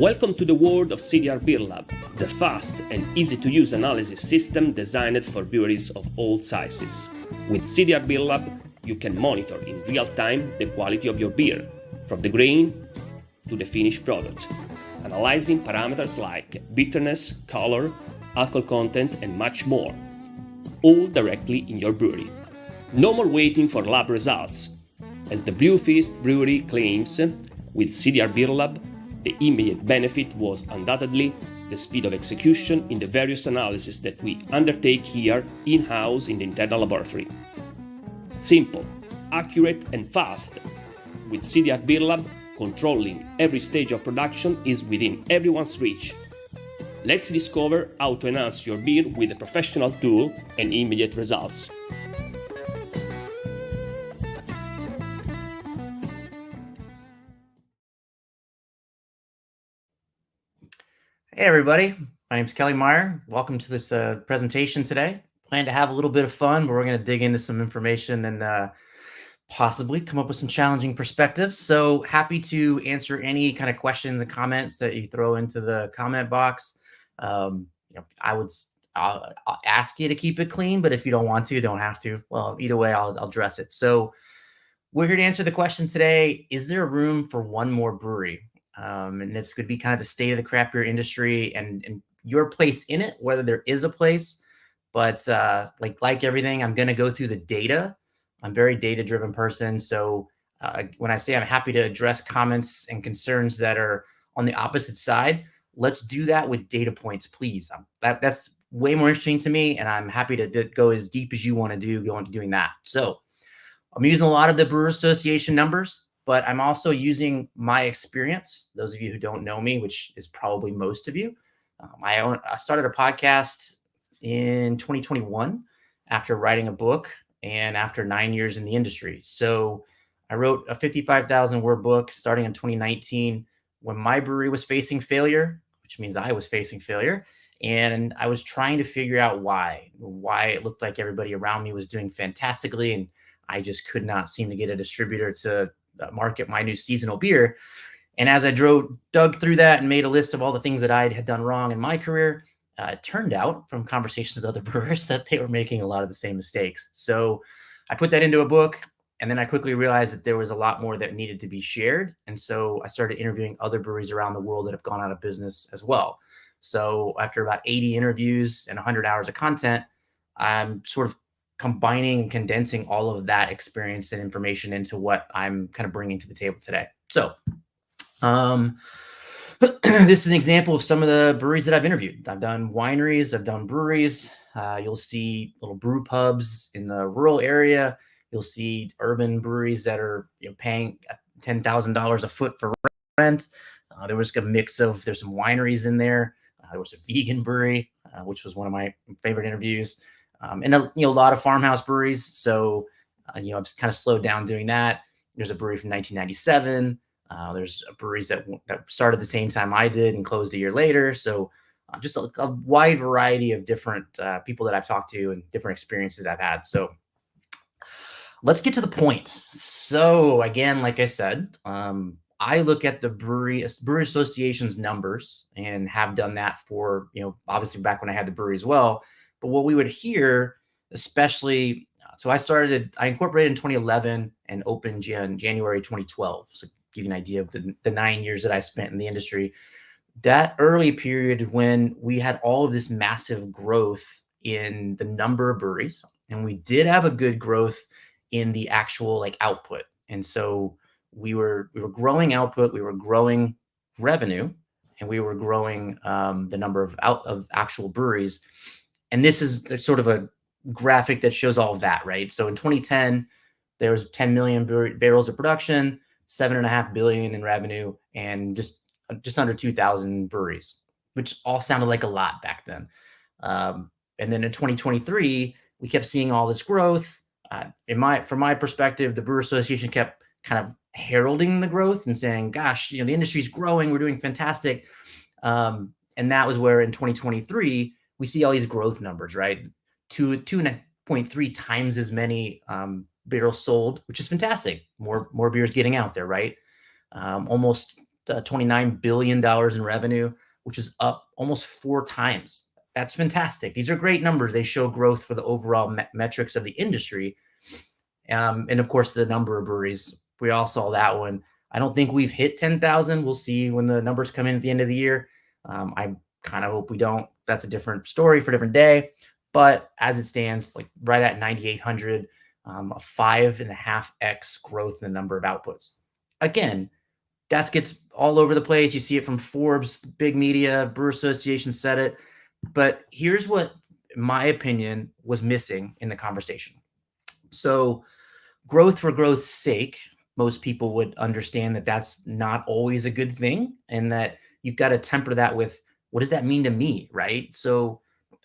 Welcome to the world of CDR BeerLab, the fast and easy-to-use analysis system designed for breweries of all sizes. With CDR BeerLab, you can monitor in real time the quality of your beer, from the grain to the finished product, analyzing parameters like bitterness, color, alcohol content, and much more, all directly in your brewery. No more waiting for lab results. As the Brewfeast brewery claims, with CDR BeerLab, the immediate benefit was undoubtedly the speed of execution in the various analyses that we undertake here in-house in the internal laboratory. Simple, accurate, and fast. With CDR BeerLab, controlling every stage of production is within everyone's reach. Let's discover how to enhance your beer with a professional tool and immediate results. Hey everybody, my name is Meyer. Welcome to this presentation today. Plan to have a little bit of fun, but we're going to dig into some information and possibly come up with some challenging perspectives. So happy to answer any kind of questions and comments that you throw into the comment box. I'll ask you to keep it clean, but if you don't want to, you don't have to. Well, either way, I'll address it. So we're here to answer the questions today. Is there room for one more brewery? And this could be kind of the state of the craft beer industry and your place in it, whether there is a place. But like everything, I'm going to go through the data. I'm a very data-driven person. So when I say I'm happy to address comments and concerns that are on the opposite side, let's do that with data points, please. That's way more interesting to me, and I'm happy to go as deep as you want to go into doing that. So I'm using a lot of the Brewer Association numbers, but I'm also using my experience. Those of you who don't know me, which is probably most of you, I started a podcast in 2021 after writing a book and after 9 years in the industry. So I wrote a 55,000 word book starting in 2019 when my brewery was facing failure, which means I was facing failure. And I was trying to figure out why it looked like everybody around me was doing fantastically. And I just could not seem to get a distributor to market my new seasonal beer. And as I dug through that and made a list of all the things that I had done wrong in my career, it turned out from conversations with other brewers that they were making a lot of the same mistakes. So I put that into a book, and then I quickly realized that there was a lot more that needed to be shared. And so I started interviewing other breweries around the world that have gone out of business as well. So after about 80 interviews and 100 hours of content, I'm sort of combining and condensing all of that experience and information into what I'm kind of bringing to the table today. So this is an example of some of the breweries that I've interviewed. I've done wineries, I've done breweries. You'll see little brew pubs in the rural area. You'll see urban breweries that are paying $10,000 a foot for rent. There was a mix of, there's some wineries in there. There was a vegan brewery, which was one of my favorite interviews. And a lot of farmhouse breweries. So, I've kind of slowed down doing that. There's a brewery from 1997. There's breweries that started the same time I did and closed a year later. So just a wide variety of different people that I've talked to and different experiences I've had. So let's get to the point. So again, like I said, I look at the Brewery Association's numbers and have done that for, obviously back when I had the brewery as well. But what we would hear, especially, so I incorporated in 2011 and opened in January 2012. So give you an idea of the 9 years that I spent in the industry. That early period when we had all of this massive growth in the number of breweries, and we did have a good growth in the actual output. And so we were growing output, we were growing revenue, and we were growing the number of actual breweries. And this is sort of a graphic that shows all of that, right? So in 2010, there was 10 million barrels of production, 7.5 billion in revenue, and just under 2,000 breweries, which all sounded like a lot back then. And then in 2023, we kept seeing all this growth. From my perspective, the Brewer Association kept kind of heralding the growth and saying, gosh, the industry's growing, we're doing fantastic. And that was where in 2023, we see all these growth numbers, right? 2.3 times as many barrels sold, which is fantastic. More beers getting out there, right? Almost $29 billion in revenue, which is up almost 4 times. That's fantastic. These are great numbers. They show growth for the overall metrics of the industry. And of course, the number of breweries, we all saw that one. I don't think we've hit 10,000. We'll see when the numbers come in at the end of the year. I kind of hope we don't. That's a different story for a different day. But as it stands, like right at 9,800, a 5.5x growth in the number of outputs. Again, that gets all over the place. You see it from Forbes, big media, Brewer Association said it. But here's what, in my opinion, was missing in the conversation. So growth for growth's sake, most people would understand that that's not always a good thing, and that you've got to temper that with, what does that mean to me, right? So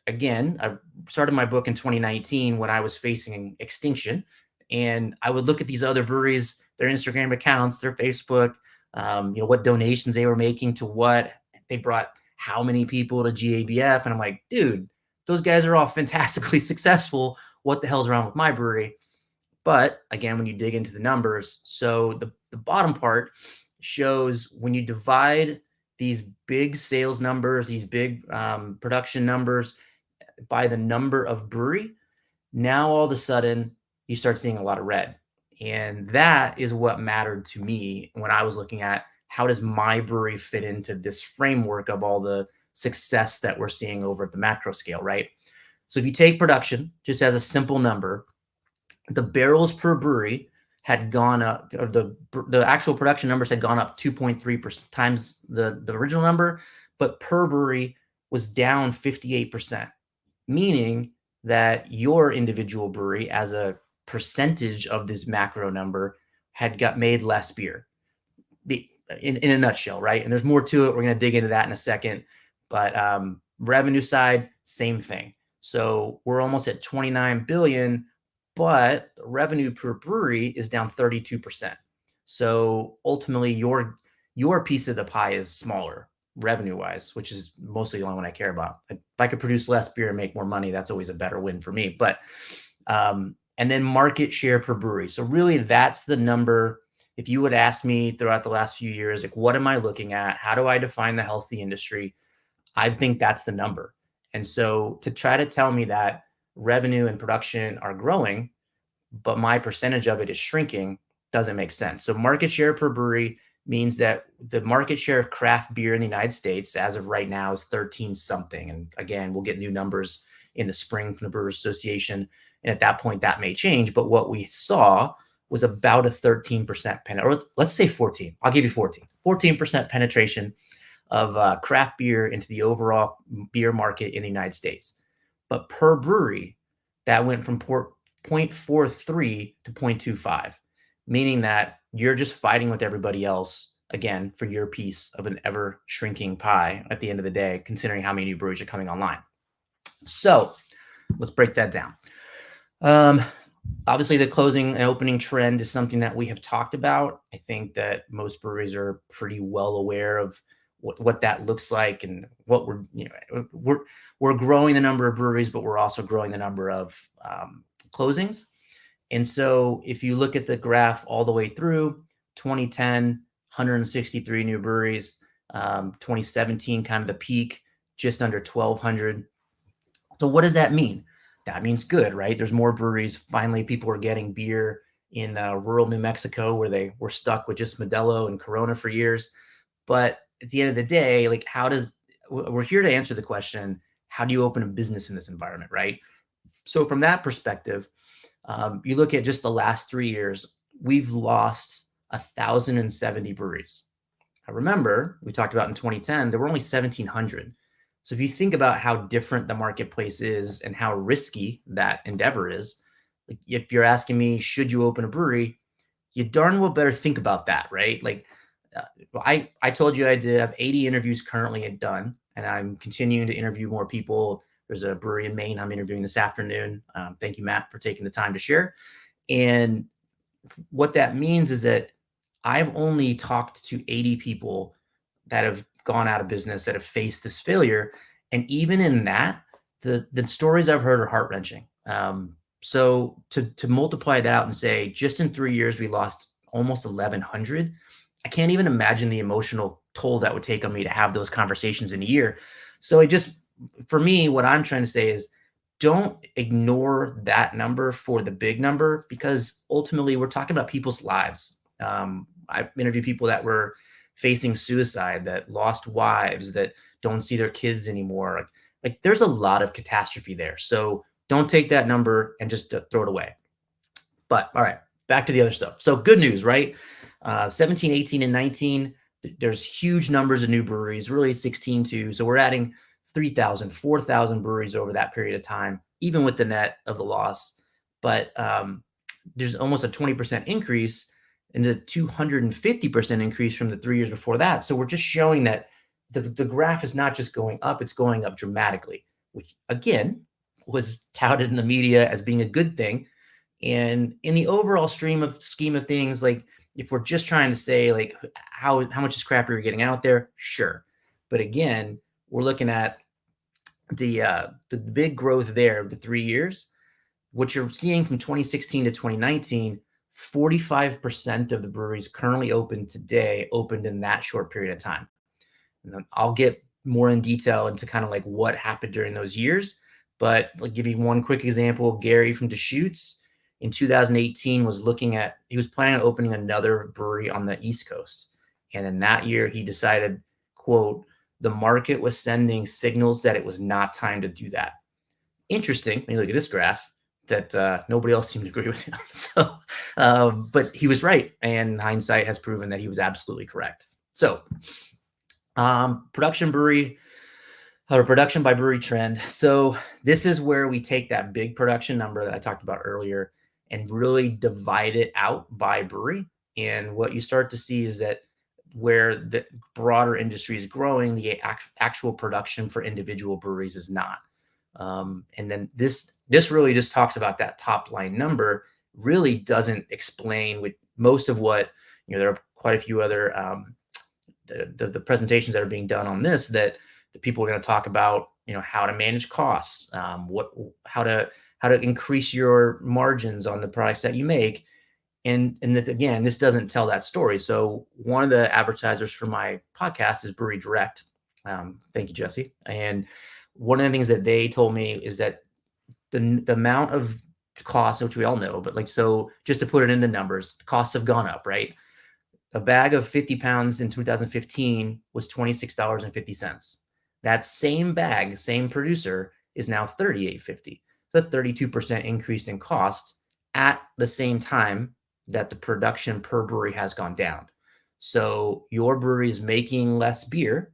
again, I started my book in 2019 when I was facing extinction, and I would look at these other breweries, their Instagram accounts, their Facebook, what donations they were making to what, they brought how many people to GABF, and I'm like, dude, those guys are all fantastically successful. What the hell's wrong with my brewery? But again, when you dig into the numbers, so the bottom part shows when you divide these big sales numbers, these big production numbers by the number of brewery, now all of a sudden you start seeing a lot of red. And that is what mattered to me when I was looking at how does my brewery fit into this framework of all the success that we're seeing over at the macro scale, right? So if you take production just as a simple number, the barrels per brewery had gone up, or the actual production numbers had gone up 2.3% times the original number, but per brewery was down 58%, meaning that your individual brewery, as a percentage of this macro number, had got made less beer. In a nutshell, right? And there's more to it. We're going to dig into that in a second. But revenue side, same thing. So we're almost at 29 billion, but revenue per brewery is down 32%. So ultimately, your piece of the pie is smaller revenue-wise, which is mostly the only one I care about. If I could produce less beer and make more money, that's always a better win for me. But and then market share per brewery. So really, that's the number. If you would ask me throughout the last few years, like, what am I looking at? How do I define the healthy industry? I think that's the number. And so to try to tell me that revenue and production are growing, but my percentage of it is shrinking, doesn't make sense. So market share per brewery means that the market share of craft beer in the United States as of right now is 13 something. And again, we'll get new numbers in the spring from the Brewers Association. And at that point, that may change. But what we saw was about a 13% or let's say 14. I'll give you 14% penetration of craft beer into the overall beer market in the United States. But per brewery, that went from 0.43 to 0.25, meaning that you're just fighting with everybody else, again, for your piece of an ever shrinking pie at the end of the day, considering how many new breweries are coming online. So let's break that down. Obviously, the closing and opening trend is something that we have talked about. I think that most breweries are pretty well aware of what that looks like, and what we're growing the number of breweries, but we're also growing the number of closings. And so if you look at the graph all the way through 2010, 163 new breweries, 2017, kind of the peak, just under 1,200. So what does that mean? That means good, right? There's more breweries. Finally, people are getting beer in rural New Mexico, where they were stuck with just Modelo and Corona for years. But at the end of the day, like, we're here to answer the question, how do you open a business in this environment, right? So from that perspective, you look at just the last 3 years, we've lost 1,070 breweries. Now remember, we talked about in 2010, there were only 1,700. So if you think about how different the marketplace is and how risky that endeavor is, like, if you're asking me, should you open a brewery, you darn well better think about that, right? Like, I told you I did have 80 interviews currently done, and I'm continuing to interview more people. There's a brewery in Maine I'm interviewing this afternoon. Thank you, Matt, for taking the time to share. And what that means is that I've only talked to 80 people that have gone out of business, that have faced this failure. And even in that, the stories I've heard are heart-wrenching. So to multiply that out and say, just in 3 years, we lost almost 1,100. I can't even imagine the emotional toll that would take on me to have those conversations in a year. So for me, what I'm trying to say is don't ignore that number for the big number, because ultimately we're talking about people's lives. I've interviewed people that were facing suicide, that lost wives, that don't see their kids anymore. Like there's a lot of catastrophe there. So don't take that number and just throw it away. But all right, back to the other stuff. So good news, right? 17, 18, and 19, there's huge numbers of new breweries, really 16 too. So we're adding 3,000, 4,000 breweries over that period of time, even with the net of the loss. But there's almost a 20% increase and a 250% increase from the 3 years before that. So we're just showing that the graph is not just going up, it's going up dramatically, which again was touted in the media as being a good thing. And in the overall scheme of things, like if we're just trying to say like how much is craft beer getting out there, sure. But again, we're looking at the big growth there of the 3 years. What you're seeing from 2016 to 2019, 45% of the breweries currently open today opened in that short period of time. And I'll get more in detail into kind of like what happened during those years, but I'll give you one quick example. Gary from Deschutes in 2018 he was planning on opening another brewery on the East Coast. And in that year, he decided, quote, the market was sending signals that it was not time to do that. Interesting. When you look at this graph, that nobody else seemed to agree with him. So, but he was right. And hindsight has proven that he was absolutely correct. So, production by brewery trend. So this is where we take that big production number that I talked about earlier and really divide it out by brewery. And what you start to see is that where the broader industry is growing, the actual production for individual breweries is not. And then this really just talks about that top line number, really doesn't explain with most of what, there are quite a few other the presentations that are being done on this, that the people are going to talk about, how to manage costs, how to increase your margins on the products that you make. And that, again, this doesn't tell that story. So one of the advertisers for my podcast is Brewery Direct. Thank you, Jesse. And one of the things that they told me is that the amount of costs, which we all know, but like, so just to put it into numbers, costs have gone up, right? A bag of 50 pounds in 2015 was $26.50. That same bag, same producer, is now $38.50. So a 32% increase in cost at the same time that the production per brewery has gone down. So your brewery is making less beer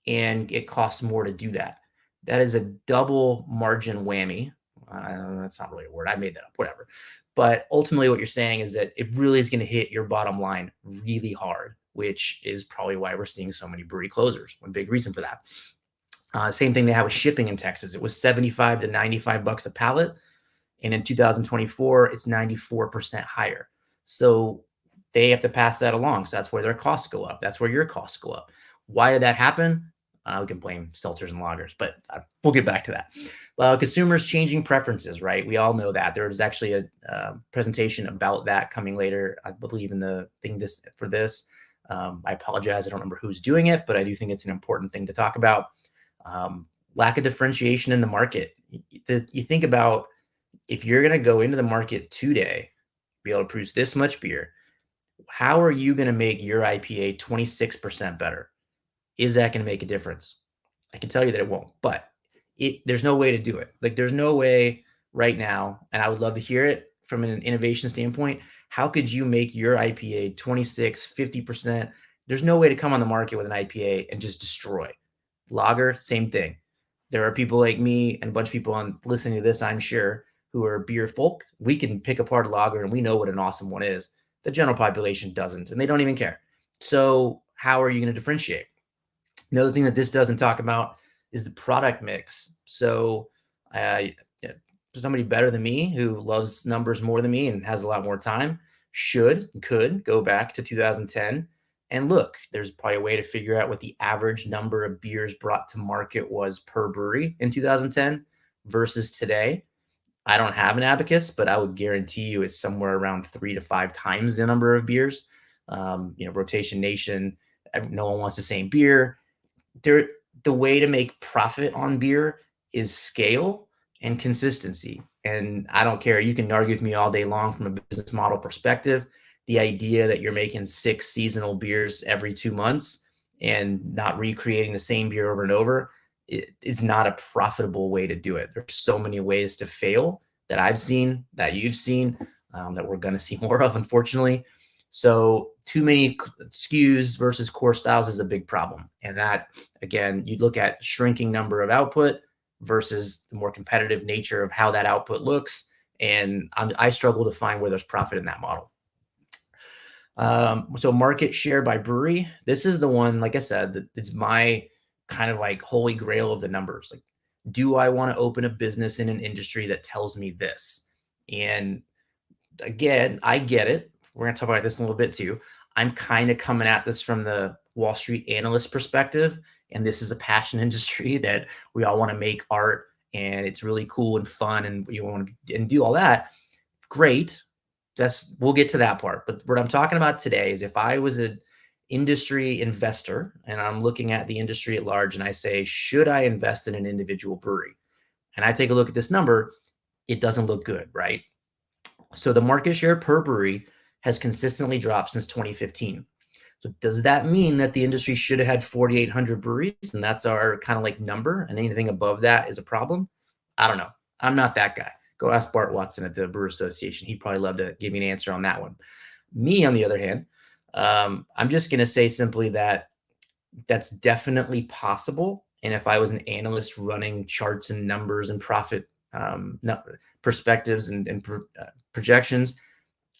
and it costs more to do that. That is a double margin whammy. That's not really a word. I made that up, whatever. But ultimately what you're saying is that it really is going to hit your bottom line really hard, which is probably why we're seeing so many brewery closures. One big reason for that. Same thing they have with shipping in Texas. It was $75 to $95 a pallet. And in 2024, it's 94% higher. So they have to pass that along. So that's where their costs go up. That's where your costs go up. Why did that happen? We can blame seltzers and lagers, but we'll get back to that. Consumers changing preferences, right? We all know that. There was actually a presentation about that coming later, I believe, in the thing for this. I apologize. I don't remember who's doing it, but I do think it's an important thing to talk about. Lack of differentiation in the market. You think about, if you're going to go into the market today, be able to produce this much beer, how are you going to make your IPA 26% better? Is that going to make a difference? I can tell you that it won't, but there's no way to do it. Like, there's no way right now, and I would love to hear it from an innovation standpoint. How could you make your IPA 26, 50%? There's no way to come on the market with an IPA and just destroy. Lager, same thing. There are people like me and a bunch of people listening to this, I'm sure, who are beer folk. We can pick apart a lager and we know what an awesome one is. The general population doesn't, and they don't even care. So how are you going to differentiate? Another thing that this doesn't talk about is the product mix. So somebody better than me who loves numbers more than me and has a lot more time could go back to 2010 and look. There's probably a way to figure out what the average number of beers brought to market was per brewery in 2010 versus today. I don't have an abacus, but I would guarantee you it's somewhere around 3 to 5 times the number of beers. Rotation Nation, no one wants the same beer. The way to make profit on beer is scale and consistency. And I don't care. You can argue with me all day long from a business model perspective. The idea that you're making 6 seasonal beers every 2 months and not recreating the same beer over and over, it's not a profitable way to do it. There's so many ways to fail that I've seen, that you've seen, that we're going to see more of, unfortunately. So too many SKUs versus core styles is a big problem. And that, again, you look at shrinking number of output versus the more competitive nature of how that output looks. And I struggle to find where there's profit in that model. So market share by brewery, this is the one, like I said, it's my kind of like holy grail of the numbers. Like, do I want to open a business in an industry that tells me this? And again, I get it. We're going to talk about this in a little bit too. I'm kind of coming at this from the Wall Street analyst perspective. And this is a passion industry that we all want to make art, and it's really cool and fun, and you want to and do all that. Great. We'll get to that part. But what I'm talking about today is if I was an industry investor and I'm looking at the industry at large and I say, should I invest in an individual brewery? And I take a look at this number, it doesn't look good, right? So the market share per brewery has consistently dropped since 2015. So does that mean that the industry should have had 4,800 breweries and that's our kind of like number, and anything above that is a problem? I don't know. I'm not that guy. Go ask Bart Watson at the Brewer Association. He'd probably love to give me an answer on that one. Me, on the other hand, I'm just going to say simply that that's definitely possible. And if I was an analyst running charts and numbers and profit perspectives and projections,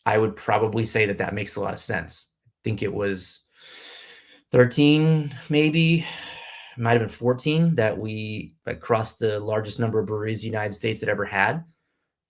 I would probably say that that makes a lot of sense. I think it was 13, maybe, might have been 14 that we crossed the largest number of breweries the United States had ever had.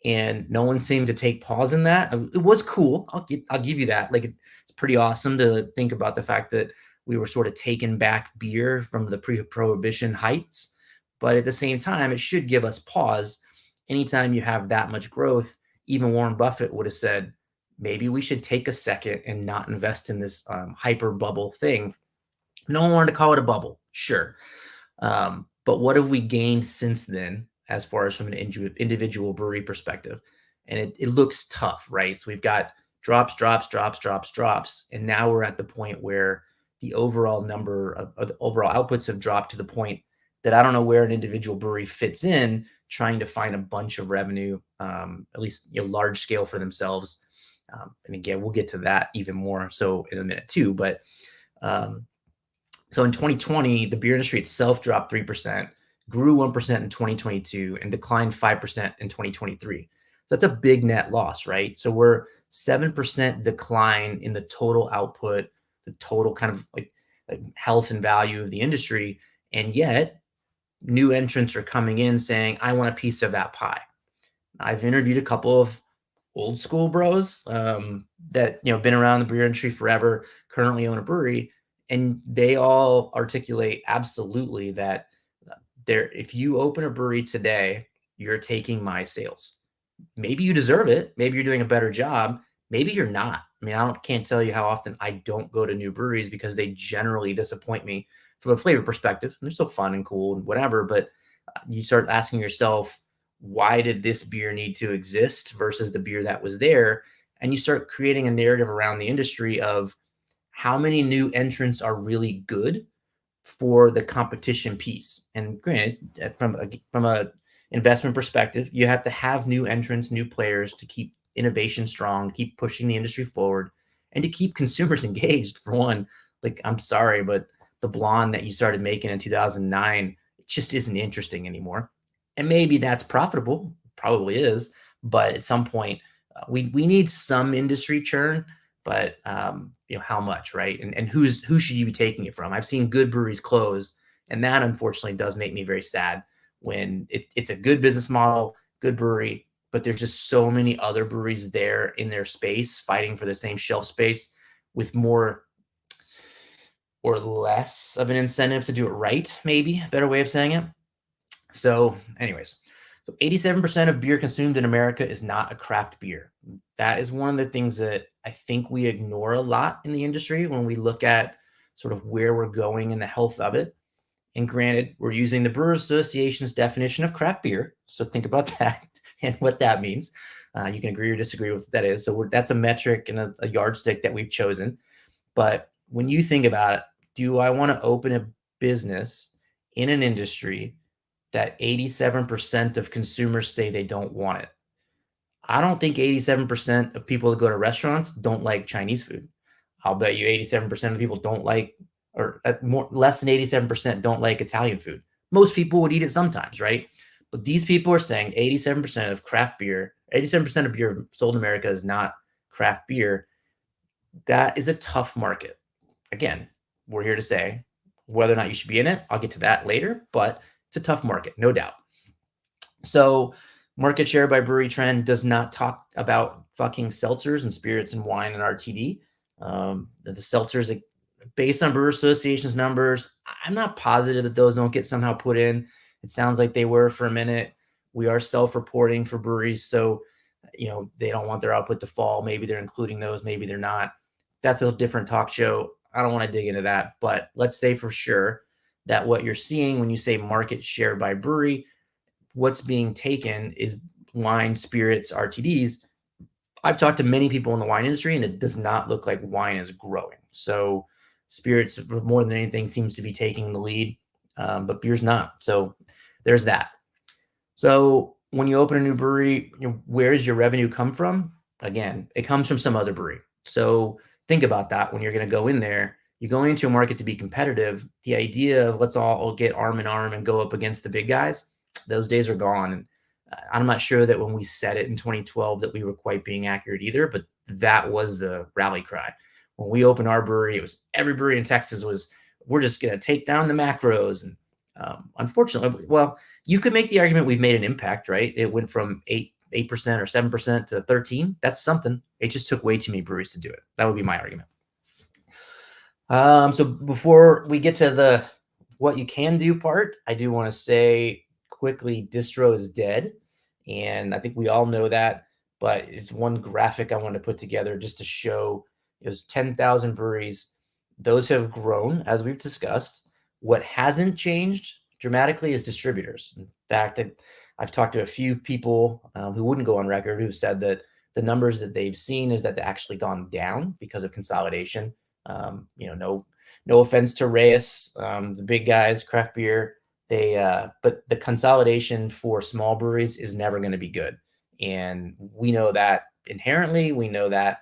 And no one seemed to take pause in that. It was cool. I'll give you that. Like, it's pretty awesome to think about the fact that we were sort of taking back beer from the pre-prohibition heights. But at the same time, it should give us pause. Anytime you have that much growth, even Warren Buffett would have said, maybe we should take a second and not invest in this hyper bubble thing. No one wanted to call it a bubble, sure. But what have we gained since then, as far as from an individual brewery perspective? And it looks tough, right? So we've got drops. And now we're at the point where the overall number of the overall outputs have dropped to the point that I don't know where an individual brewery fits in, trying to find a bunch of revenue, at least large scale for themselves. And again, we'll get to that even more so in a minute too. But so in 2020, the beer industry itself dropped 3%, grew 1% in 2022, and declined 5% in 2023. So that's a big net loss, right? So we're 7% decline in the total output, the total kind of like health and value of the industry. And yet new entrants are coming in saying, I want a piece of that pie. I've interviewed a couple of old school bros that, been around the beer industry forever, currently own a brewery. And they all articulate absolutely that if you open a brewery today, you're taking my sales. Maybe you deserve it. Maybe you're doing a better job. Maybe you're not. I mean, can't tell you how often I don't go to new breweries because they generally disappoint me from a flavor perspective. They're still fun and cool and whatever, but you start asking yourself, why did this beer need to exist versus the beer that was there? And you start creating a narrative around the industry of how many new entrants are really good for the competition piece. And granted, from a investment perspective, you have to have new entrants, new players to keep innovation strong, keep pushing the industry forward, and to keep consumers engaged. For one, like, I'm sorry, but the blonde that you started making in 2009, it just isn't interesting anymore. And maybe that's profitable, probably is, but at some point we need some industry churn. But how much, right? And who should you be taking it from? I've seen good breweries close, and that unfortunately does make me very sad when it's a good business model, good brewery, but there's just so many other breweries there in their space fighting for the same shelf space with more or less of an incentive to do it right, maybe a better way of saying it. So anyways, So 87% of beer consumed in America is not a craft beer. That is one of the things that I think we ignore a lot in the industry when we look at sort of where we're going and the health of it. And granted, we're using the Brewers Association's definition of craft beer. So think about that and what that means. You can agree or disagree with what that is. So that's a metric and a yardstick that we've chosen. But when you think about it, do I want to open a business in an industry that 87% of consumers say they don't want it? I don't think 87% of people that go to restaurants don't like Chinese food. I'll bet you 87% of people don't like, or less than 87% don't like Italian food. Most people would eat it sometimes, right? But these people are saying 87% of craft beer, 87% of beer sold in America is not craft beer. That is a tough market. Again, we're here to say whether or not you should be in it. I'll get to that later, but it's a tough market, no doubt. So market share by brewery trend does not talk about fucking seltzers and spirits and wine and RTD. The seltzers, based on Brewer Association's numbers, I'm not positive that those don't get somehow put in. It sounds like they were for a minute. We are self-reporting for breweries, so they don't want their output to fall. Maybe they're including those, maybe they're not. That's a different talk show. I don't want to dig into that, but let's say for sure that what you're seeing when you say market share by brewery, what's being taken is wine, spirits, RTDs. I've talked to many people in the wine industry, and it does not look like wine is growing. So spirits, more than anything, seems to be taking the lead, but beer's not. So there's that. So when you open a new brewery, where does your revenue come from? Again, it comes from some other brewery. So think about that when you're going to go in there. You're going into a market to be competitive. The idea of let's all get arm in arm and go up against the big guys, those days are gone. And I'm not sure that when we said it in 2012 that we were quite being accurate either, but that was the rally cry. When we opened our brewery, it was every brewery in Texas was, we're just going to take down the macros. And unfortunately, well, you could make the argument we've made an impact, right? It went from 8% or 7% to 13%. That's something. It just took way too many breweries to do it. That would be my argument. So before we get to the what you can do part, I do want to say quickly, distro is dead. And I think we all know that, but it's one graphic I want to put together just to show it was 10,000 breweries. Those have grown, as we've discussed. What hasn't changed dramatically is distributors. In fact, I've talked to a few people who wouldn't go on record who said that the numbers that they've seen is that they've actually gone down because of consolidation. No offense to Reyes, the big guys, craft beer, but the consolidation for small breweries is never going to be good. And we know that inherently. We know that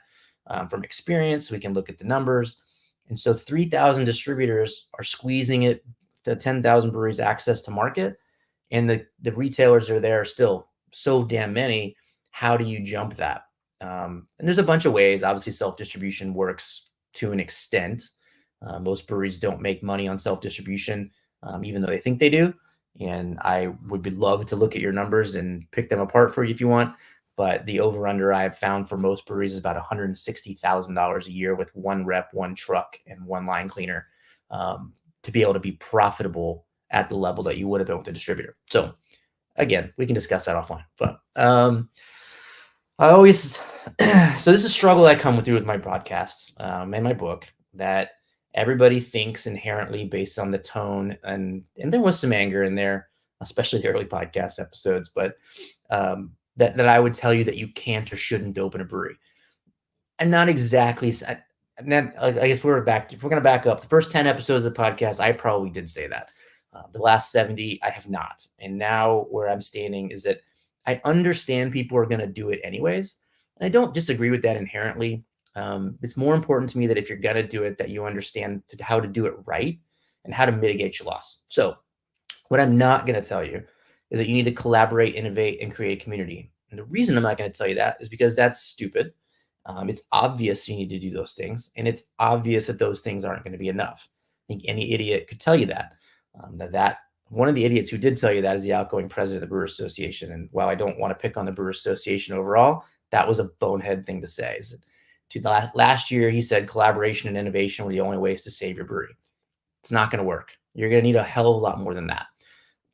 from experience. We can look at the numbers. And so 3,000 distributors are squeezing it, the 10,000 breweries access to market. And the retailers are there still so damn many. How do you jump that? And there's a bunch of ways. Obviously, self-distribution works to an extent. Most breweries don't make money on self-distribution, even though they think they do. And I would love to look at your numbers and pick them apart for you if you want. But the over-under I've found for most breweries is about $160,000 a year with one rep, one truck, and one line cleaner to be able to be profitable at the level that you would have been with a distributor. So again, we can discuss that offline. But I always, so this is a struggle I come through with my podcasts and my book, that everybody thinks inherently based on the tone, and there was some anger in there, especially the early podcast episodes, but that I would tell you that you can't or shouldn't open a brewery. And not exactly. And then I guess if we're going to back up, the first 10 episodes of the podcast, I probably did say that. The last 70, I have not. And now where I'm standing is that I understand people are going to do it anyways. And I don't disagree with that inherently. It's more important to me that if you're going to do it, that you understand how to do it right and how to mitigate your loss. So what I'm not going to tell you is that you need to collaborate, innovate, and create a community. And the reason I'm not going to tell you that is because that's stupid. It's obvious you need to do those things, and it's obvious that those things aren't going to be enough. I think any idiot could tell you that. That one of the idiots who did tell you that is the outgoing president of the Brewers Association. And while I don't want to pick on the Brewers Association overall, that was a bonehead thing to say. Last year, he said collaboration and innovation were the only ways to save your brewery. It's not going to work. You're going to need a hell of a lot more than that.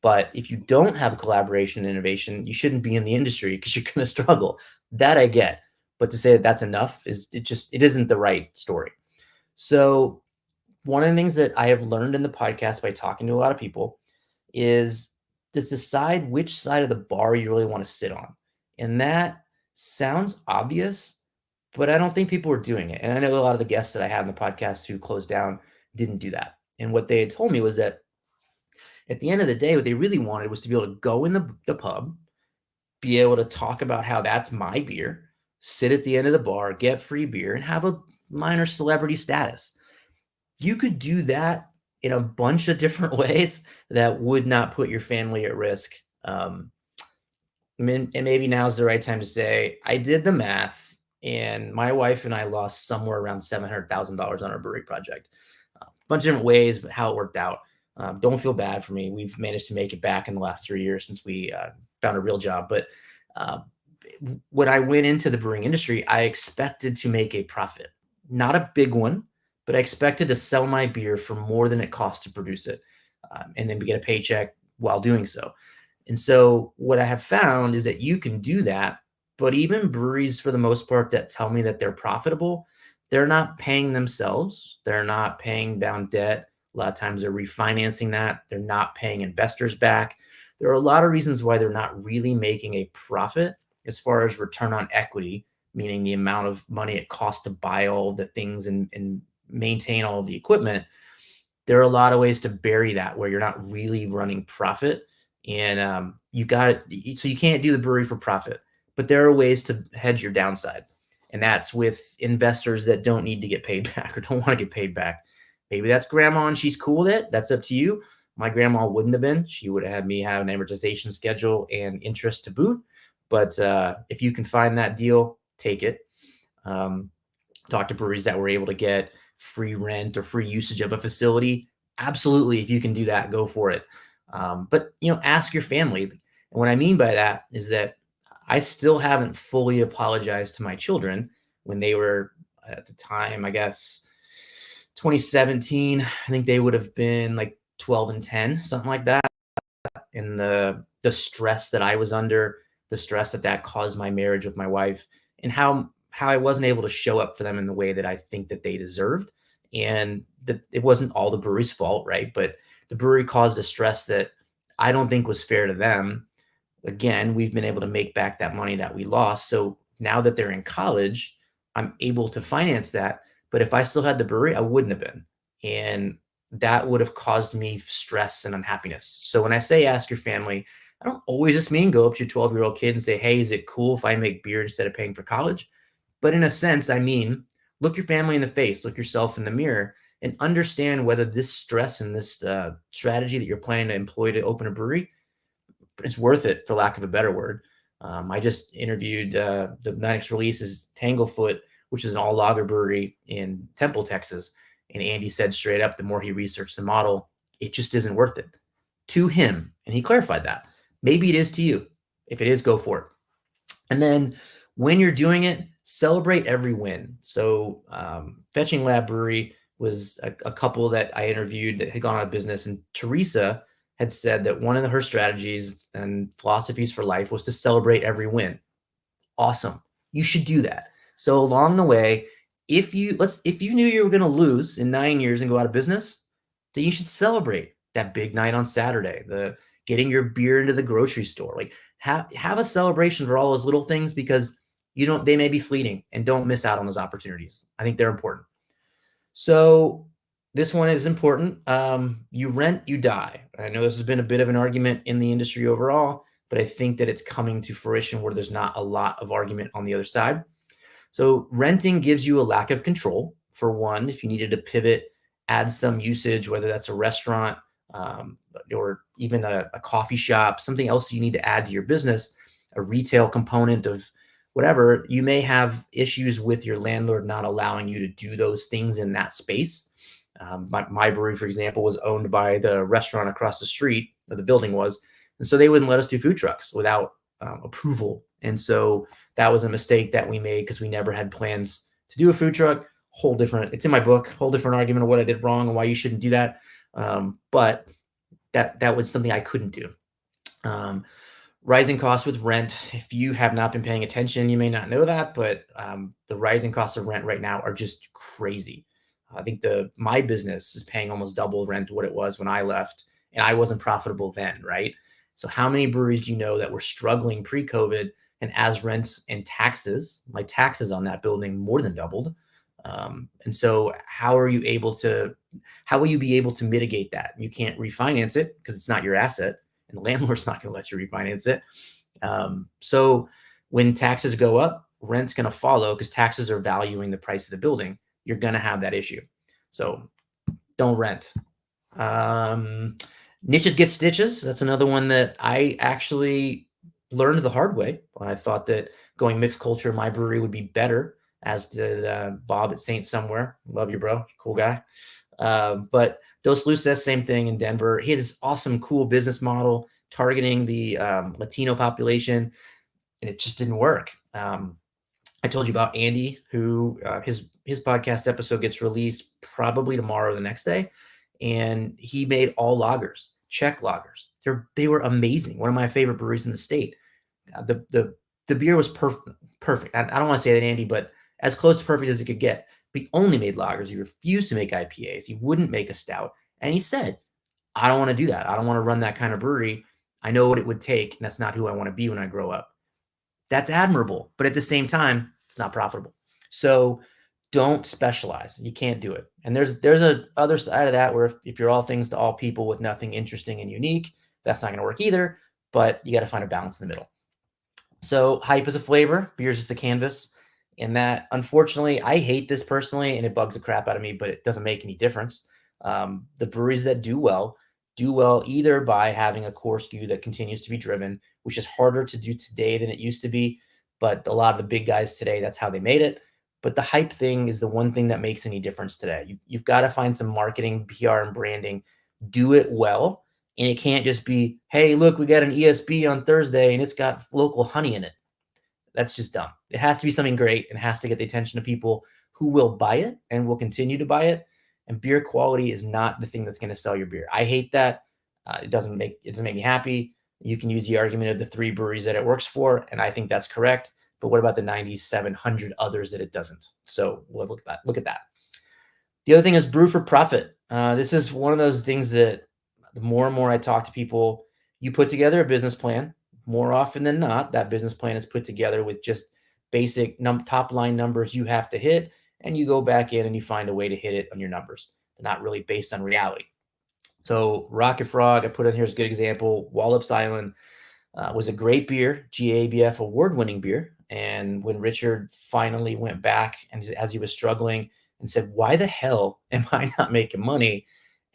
But if you don't have collaboration and innovation, you shouldn't be in the industry because you're going to struggle. That I get. But to say that that's enough it isn't the right story. So one of the things that I have learned in the podcast by talking to a lot of people is to decide which side of the bar you really want to sit on. And that sounds obvious, but I don't think people are doing it. And I know a lot of the guests that I had in the podcast who closed down didn't do that. And what they had told me was that at the end of the day, what they really wanted was to be able to go in the pub, be able to talk about how that's my beer, sit at the end of the bar, get free beer, and have a minor celebrity status. You could do that in a bunch of different ways that would not put your family at risk. And maybe now's the right time to say, I did the math, and my wife and I lost somewhere around $700,000 on our brewery project. A bunch of different ways, but how it worked out. Don't feel bad for me. We've managed to make it back in the last 3 years since we found a real job. But when I went into the brewing industry, I expected to make a profit, not a big one, but I expected to sell my beer for more than it cost to produce it, and then get a paycheck while doing so. And so what I have found is that you can do that, but even breweries, for the most part, that tell me that they're profitable, they're not paying themselves. They're not paying down debt. A lot of times they're refinancing that. They're not paying investors back. There are a lot of reasons why they're not really making a profit as far as return on equity, meaning the amount of money it costs to buy all the things and maintain all of the equipment. There are a lot of ways to bury that where you're not really running profit, and you got it. So you can't do the brewery for profit, but there are ways to hedge your downside. And that's with investors that don't need to get paid back or don't want to get paid back. Maybe that's grandma and she's cool with it. That's up to you. My grandma wouldn't have been. She would have had me have an amortization schedule and interest to boot. But if you can find that deal, take it. Talk to breweries that were able to get free rent or free usage of a facility. Absolutely, if you can do that, go for it. But ask your family. And what I mean by that is that I still haven't fully apologized to my children when they were at the time, I guess, 2017. I think they would have been like 12 and 10, something like that. And the stress that I was under, the stress that caused my marriage with my wife, and how I wasn't able to show up for them in the way that I think that they deserved. And it wasn't all the brewery's fault, right? But the brewery caused a stress that I don't think was fair to them. Again, we've been able to make back that money that we lost. So now that they're in college, I'm able to finance that. But if I still had the brewery, I wouldn't have been. And that would have caused me stress and unhappiness. So when I say ask your family, I don't always just mean go up to your 12-year-old kid and say, hey, is it cool if I make beer instead of paying for college? But in a sense, I mean, look your family in the face, look yourself in the mirror, and understand whether this stress and this strategy that you're planning to employ to open a brewery, it's worth it, for lack of a better word. I just interviewed the next release is Tanglefoot, which is an all lager brewery in Temple, Texas. And Andy said straight up, the more he researched the model, it just isn't worth it to him. And he clarified that. Maybe it is to you. If it is, go for it. And then when you're doing it, celebrate every win. So Fetching Lab Brewery was a couple that I interviewed that had gone out of business. And Teresa had said that one of her strategies and philosophies for life was to celebrate every win. Awesome. You should do that. So along the way, if you knew you were going to lose in 9 years and go out of business, then you should celebrate that big night on Saturday, the getting your beer into the grocery store. Like have a celebration for all those little things, because they may be fleeting, and don't miss out on those opportunities. I think they're important. So this one is important. You rent, you die. I know this has been a bit of an argument in the industry overall, but I think that it's coming to fruition where there's not a lot of argument on the other side. So renting gives you a lack of control. For one, if you needed to pivot, add some usage, whether that's a restaurant or even a coffee shop, something else you need to add to your business, a retail component of whatever, you may have issues with your landlord not allowing you to do those things in that space. My brewery, for example, was owned by the restaurant across the street, or the building was, and so they wouldn't let us do food trucks without approval. And so that was a mistake that we made, because we never had plans to do a food truck. It's in my book, whole different argument of what I did wrong and why you shouldn't do that. But that was something I couldn't do. Rising costs with rent. If you have not been paying attention, you may not know that, but the rising costs of rent right now are just crazy. I think my business is paying almost double rent what it was when I left, and I wasn't profitable then, right? So how many breweries do you know that were struggling pre-COVID, and as rents and taxes, my taxes on that building more than doubled? And so how will you be able to mitigate that? You can't refinance it because it's not your asset, and the landlord's not going to let you refinance it. So when taxes go up, rent's going to follow because taxes are valuing the price of the building. You're going to have that issue. So don't rent. Niches get stitches. That's another one that I actually learned the hard way. I thought that going mixed culture in my brewery would be better, as did Bob at Saint Somewhere. Love you, bro. Cool guy. But Dos Luces, same thing in Denver. He had this awesome, cool business model targeting the Latino population, and it just didn't work. I told you about Andy, who his podcast episode gets released probably tomorrow or the next day, and he made all lagers, Czech lagers. They were amazing. One of my favorite breweries in the state. The beer was perfect. I don't want to say that, Andy, but as close to perfect as it could get. But he only made lagers. He refused to make IPAs. He wouldn't make a stout. And he said, I don't want to do that. I don't want to run that kind of brewery. I know what it would take, and that's not who I want to be when I grow up. That's admirable. But at the same time, it's not profitable. So don't specialize. You can't do it. And there's a other side of that where if you're all things to all people with nothing interesting and unique, that's not going to work either. But you got to find a balance in the middle. So hype is a flavor, beer's just the canvas. And that, unfortunately, I hate this personally, and it bugs the crap out of me, but it doesn't make any difference. The breweries that do well either by having a core SKU that continues to be driven, which is harder to do today than it used to be. But a lot of the big guys today, that's how they made it. But the hype thing is the one thing that makes any difference today. You've got to find some marketing, PR, and branding. Do it well. And it can't just be, hey, look, we got an ESB on Thursday and it's got local honey in it. That's just dumb. It has to be something great and has to get the attention of people who will buy it and will continue to buy it. And beer quality is not the thing that's going to sell your beer. I hate that. It doesn't make me happy. You can use the argument of the 3 breweries that it works for, and I think that's correct. But what about the 9,700 others that it doesn't? So we'll look at that. The other thing is brew for profit. This is one of those things that the more and more I talk to people, you put together a business plan. More often than not, that business plan is put together with just basic top line numbers you have to hit, and you go back in and you find a way to hit it on your numbers. They're not really based on reality. So Rocket Frog, I put in here as a good example. Wallops Island was a great beer, GABF award-winning beer. And when Richard finally went back and as he was struggling and said, why the hell am I not making money?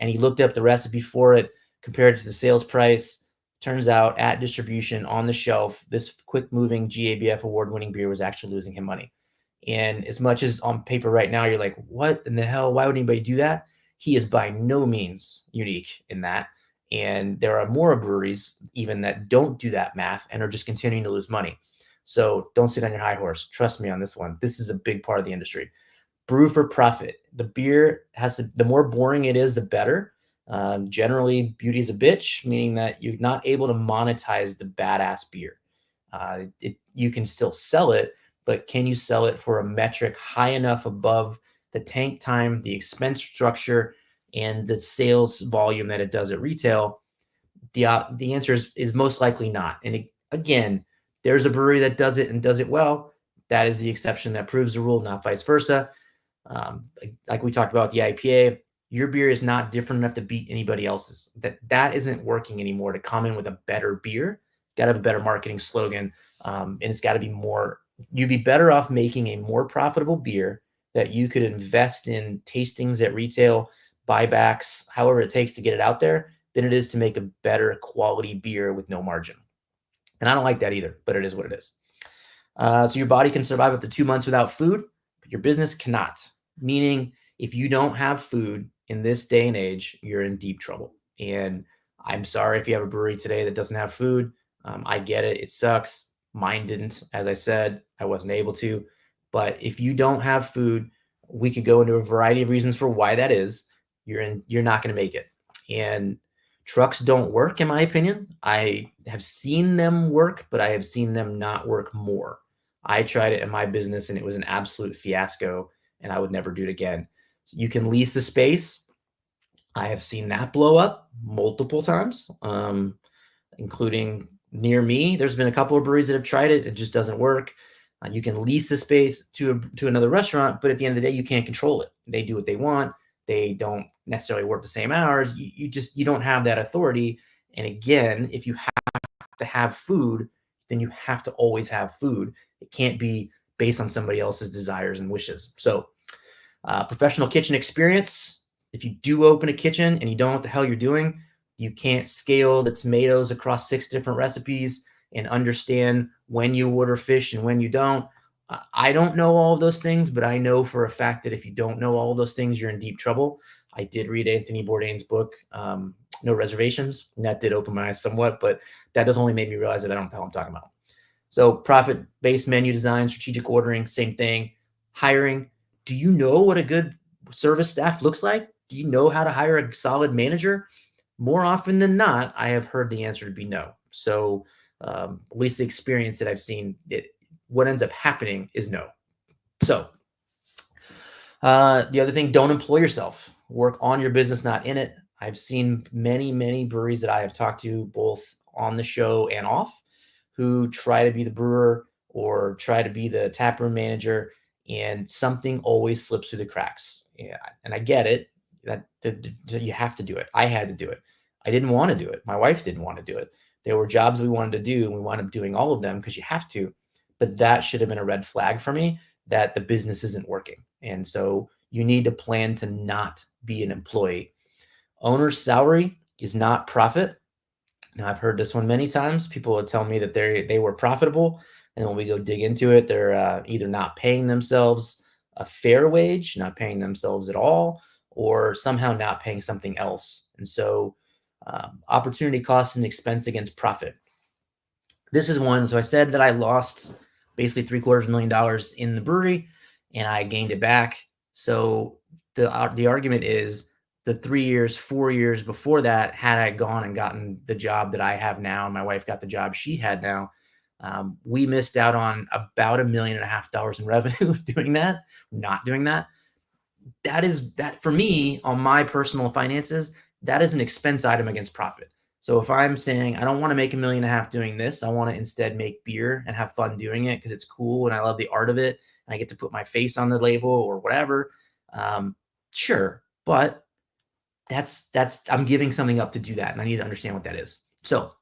And he looked up the recipe for it, compared it to the sales price. Turns out at distribution on the shelf, this quick moving GABF award-winning beer was actually losing him money. And as much as on paper right now, you're like, what in the hell? Why would anybody do that? He is by no means unique in that. And there are more breweries even that don't do that math and are just continuing to lose money. So don't sit on your high horse. Trust me on this one. This is a big part of the industry. Brew for profit. The beer the more boring it is, the better. Generally, beauty is a bitch, meaning that you're not able to monetize the badass beer. You can still sell it, but can you sell it for a metric high enough above the tank time, the expense structure, and the sales volume that it does at retail? The answer is most likely not. And again, there's a brewery that does it and does it well. That is the exception that proves the rule, not vice versa. Like we talked about the IPA, your beer is not different enough to beat anybody else's. That isn't working anymore to come in with a better beer. Got to have a better marketing slogan. And it's got to be more, you'd be better off making a more profitable beer that you could invest in tastings at retail, buybacks, however it takes to get it out there, than it is to make a better quality beer with no margin. And I don't like that either, but it is what it is. So your body can survive up to 2 months without food, but your business cannot. Meaning, if you don't have food in this day and age, you're in deep trouble. And I'm sorry if you have a brewery today that doesn't have food. I get it. It sucks. Mine didn't. As I said, I wasn't able to. But if you don't have food, we could go into a variety of reasons for why that is. You're not going to make it. And Trucks don't work, in my opinion. I have seen them work, but I have seen them not work more. I tried it in my business and it was an absolute fiasco, and I would never do it again. So you can lease the space. I have seen that blow up multiple times, including near me. There's been a couple of breweries that have tried it. It just doesn't work. You can lease the space to another restaurant, but at the end of the day, you can't control it. They do what they want. They don't necessarily work the same hours. You don't have that authority. And again, if you have to have food, then you have to always have food. It can't be based on somebody else's desires and wishes. So professional kitchen experience. If you do open a kitchen and you don't know what the hell you're doing, you can't scale the tomatoes across 6 different recipes and understand when you order fish and when you don't. I don't know all of those things, but I know for a fact that if you don't know all of those things, you're in deep trouble. I did read Anthony Bourdain's book, No Reservations, and that did open my eyes somewhat, but that does only make me realize that I don't know what I'm talking about. So profit-based menu design, strategic ordering, same thing. Hiring. Do you know what a good service staff looks like? Do you know how to hire a solid manager? More often than not, I have heard the answer to be no. So at least the experience that I've seen, what ends up happening is no. So the other thing, don't employ yourself. Work on your business, not in it. I've seen many, many breweries that I have talked to both on the show and off who try to be the brewer or try to be the taproom manager, and something always slips through the cracks. Yeah, and I get it that you have to do it. I had to do it. I didn't want to do it. My wife didn't want to do it. There were jobs we wanted to do, and we wound up doing all of them because you have to. But that should have been a red flag for me that the business isn't working. And so you need to plan to not be an employee. Owner's salary is not profit. Now, I've heard this one many times. People would tell me that they were profitable, and when we go dig into it, they're either not paying themselves a fair wage, not paying themselves at all, or somehow not paying something else. And so opportunity cost and expense against profit. This is one. So I said that I lost basically $750,000 in the brewery, and I gained it back. So the argument is the 3 years, 4 years before that, had I gone and gotten the job that I have now, and my wife got the job she had now, we missed out on about $1.5 million in revenue doing that, not doing that. That for me, on my personal finances, that is an expense item against profit. So if I'm saying I don't want to make $1.5 million doing this, I want to instead make beer and have fun doing it because it's cool and I love the art of it and I get to put my face on the label or whatever. Sure, but that's I'm giving something up to do that, and I need to understand what that is. So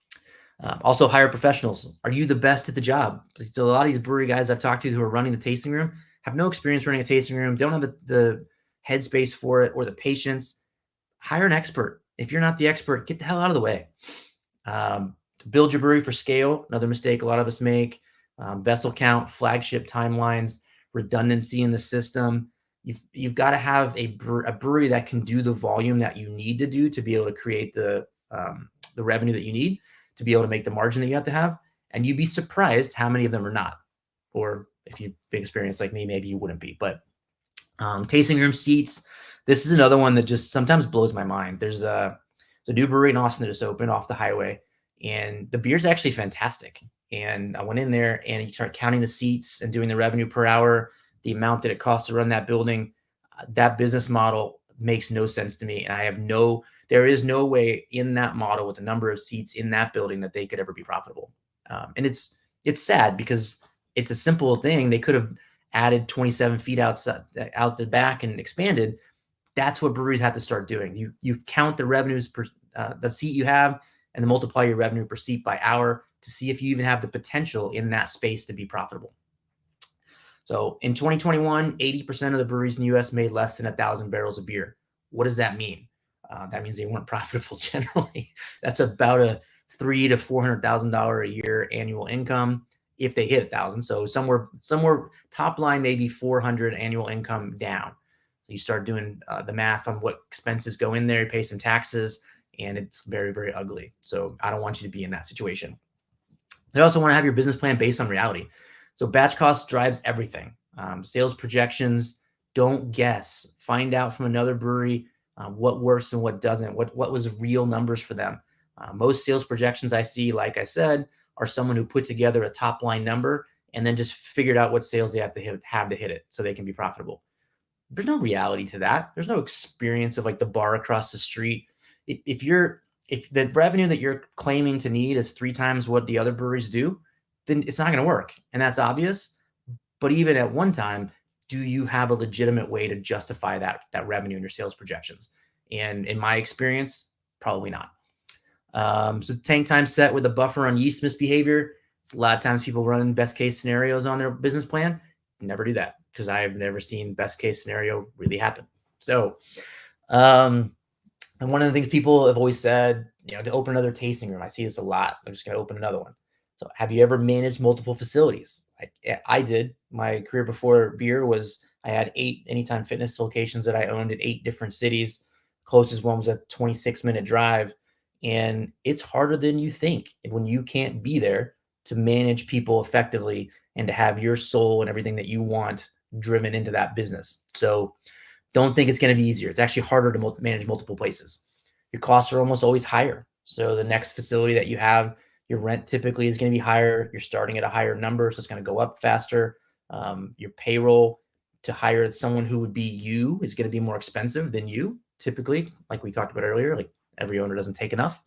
also hire professionals. Are you the best at the job? So a lot of these brewery guys I've talked to who are running the tasting room have no experience running a tasting room, don't have the headspace for it or the patience. Hire an expert. If you're not the expert, get the hell out of the way. Build your brewery for scale. Another mistake a lot of us make. Vessel count, flagship timelines, redundancy in the system. You've got to have a brewery that can do the volume that you need to do to be able to create the revenue that you need to be able to make the margin that you have to have. And you'd be surprised how many of them are not. Or if you've been experienced like me, maybe you wouldn't be. But tasting room seats. This is another one that just sometimes blows my mind. There's a new brewery in Austin that just opened off the highway, and the beer's actually fantastic. And I went in there and you start counting the seats and doing the revenue per hour, the amount that it costs to run that building. That business model makes no sense to me. And there is no way in that model with the number of seats in that building that they could ever be profitable. And it's sad because it's a simple thing. They could have added 27 feet out the back and expanded. That's what breweries have to start doing. You count the revenues per the seat you have and then multiply your revenue per seat by hour to see if you even have the potential in that space to be profitable. So in 2021, 80% of the breweries in the U.S. made less than 1,000 barrels of beer. What does that mean? That means they weren't profitable generally. That's about a $300,000 to $400,000 a year annual income if they hit 1,000. So somewhere top line, maybe 400 annual income down. So you start doing the math on what expenses go in there, you pay some taxes, and it's very, very ugly. So I don't want you to be in that situation. They also want to have your business plan based on reality. So batch cost drives everything. Sales projections, don't guess. Find out from another brewery what works and what doesn't, what was real numbers for them. Most sales projections I see, like I said, are someone who put together a top line number and then just figured out what sales they have to hit it so they can be profitable. There's no reality to that. There's no experience of like the bar across the street. If the revenue that you're claiming to need is 3 times what the other breweries do, then it's not going to work. And that's obvious. But even at one time, do you have a legitimate way to justify that revenue in your sales projections? And in my experience, probably not. So tank time set with a buffer on yeast misbehavior. A lot of times people run best case scenarios on their business plan. Never do that because I've never seen best case scenario really happen. So, and one of the things people have always said, to open another tasting room. I see this a lot. I'm just going to open another one. So have you ever managed multiple facilities? I did. My career before beer was I had 8 Anytime Fitness locations that I owned in 8 different cities. Closest one was a 26-minute drive. And it's harder than you think when you can't be there to manage people effectively and to have your soul and everything that you want driven into that business. So don't think it's going to be easier. It's actually harder to manage multiple places. Your costs are almost always higher. So the next facility that you have, your rent typically is going to be higher. You're starting at a higher number, so it's going to go up faster. Your payroll to hire someone who would be you is going to be more expensive than you, typically, like we talked about earlier. Like every owner doesn't take enough.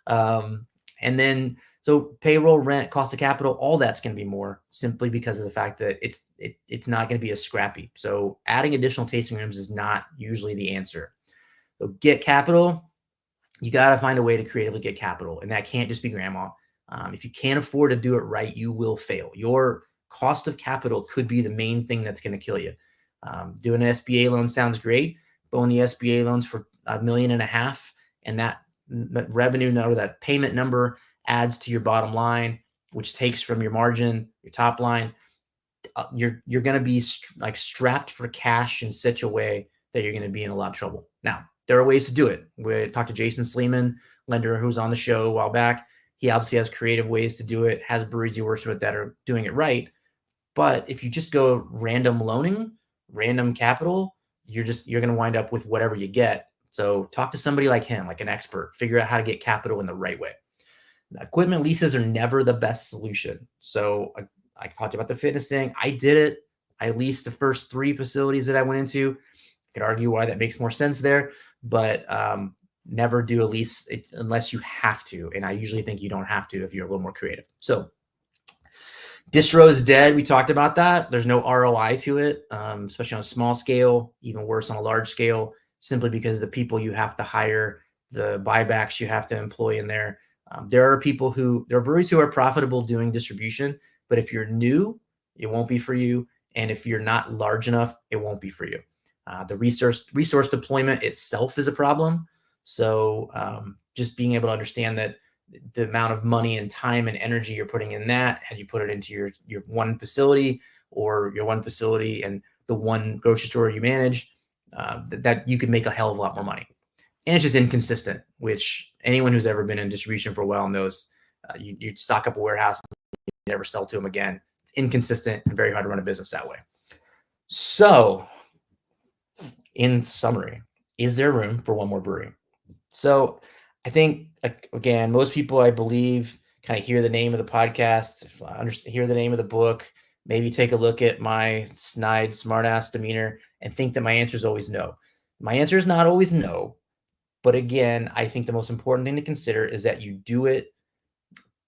And then so payroll, rent, cost of capital, all that's going to be more simply because of the fact that it's not going to be as scrappy. So adding additional tasting rooms is not usually the answer. So get capital. You got to find a way to creatively get capital. And that can't just be grandma. If you can't afford to do it right, you will fail. Your cost of capital could be the main thing that's going to kill you. Doing an SBA loan sounds great, but when the SBA loans for $1.5 million and that revenue number, that payment number adds to your bottom line, which takes from your margin, your top line, you're going to be strapped for cash in such a way that you're going to be in a lot of trouble. Now, there are ways to do it. We talked to Jason Sleeman, lender who was on the show a while back. He obviously has creative ways to do it, has breweries he works with that are doing it right. But if you just go random loaning, random capital, you're going to wind up with whatever you get. So talk to somebody like him, like an expert, figure out how to get capital in the right way. Equipment leases are never the best solution. So I talked about the fitness thing. I did it. I leased the first 3 facilities that I went into. I could argue why that makes more sense there, but never do a lease unless you have to. And I usually think you don't have to if you're a little more creative. So distro is dead. We talked about that. There's no ROI to it, especially on a small scale, even worse on a large scale, simply because the people you have to hire, the buybacks you have to employ in there. There are breweries who are profitable doing distribution, but if you're new, it won't be for you. And if you're not large enough, it won't be for you. The resource deployment itself is a problem. So just being able to understand that the amount of money and time and energy you're putting in that, had you put it into your one facility or your one facility and the one grocery store you manage, that you could make a hell of a lot more money. And it's just inconsistent, which anyone who's ever been in distribution for a while knows. You stock up a warehouse, you never sell to them again. It's inconsistent and very hard to run a business that way. So in summary, is there room for one more brewery? So I think, again, most people, I believe, kind of hear the name of the podcast, hear the name of the book, maybe take a look at my snide, smartass demeanor and think that my answer is always no. My answer is not always no. But again, I think the most important thing to consider is that you do it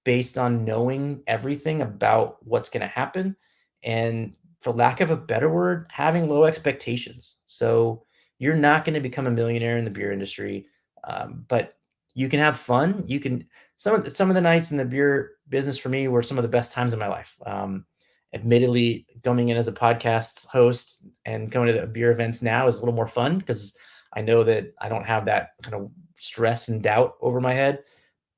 based on knowing everything about what's going to happen. And for lack of a better word, having low expectations. So you're not going to become a millionaire in the beer industry, but you can have fun. You can, some of the nights in the beer business for me were some of the best times of my life. Admittedly, coming in as a podcast host and going to the beer events now is a little more fun because I know that I don't have that kind of stress and doubt over my head,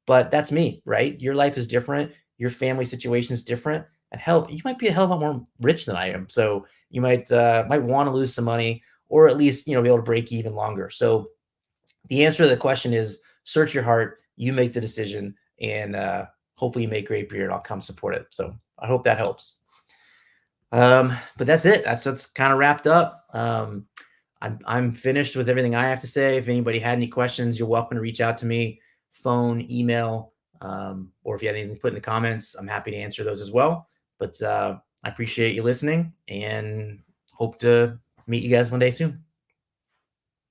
but that's me, right? Your life is different. Your family situation is different. And hell, you might be a hell of a lot more rich than I am. So you might want to lose some money or at least, be able to break even longer. So the answer to the question is search your heart, you make the decision, and hopefully you make great beer and I'll come support it. So I hope that helps. But that's it. That's what's kind of wrapped up. I'm finished with everything I have to say. If anybody had any questions, you're welcome to reach out to me, phone, email, or if you had anything to put in the comments, I'm happy to answer those as well. But I appreciate you listening and hope to meet you guys one day soon.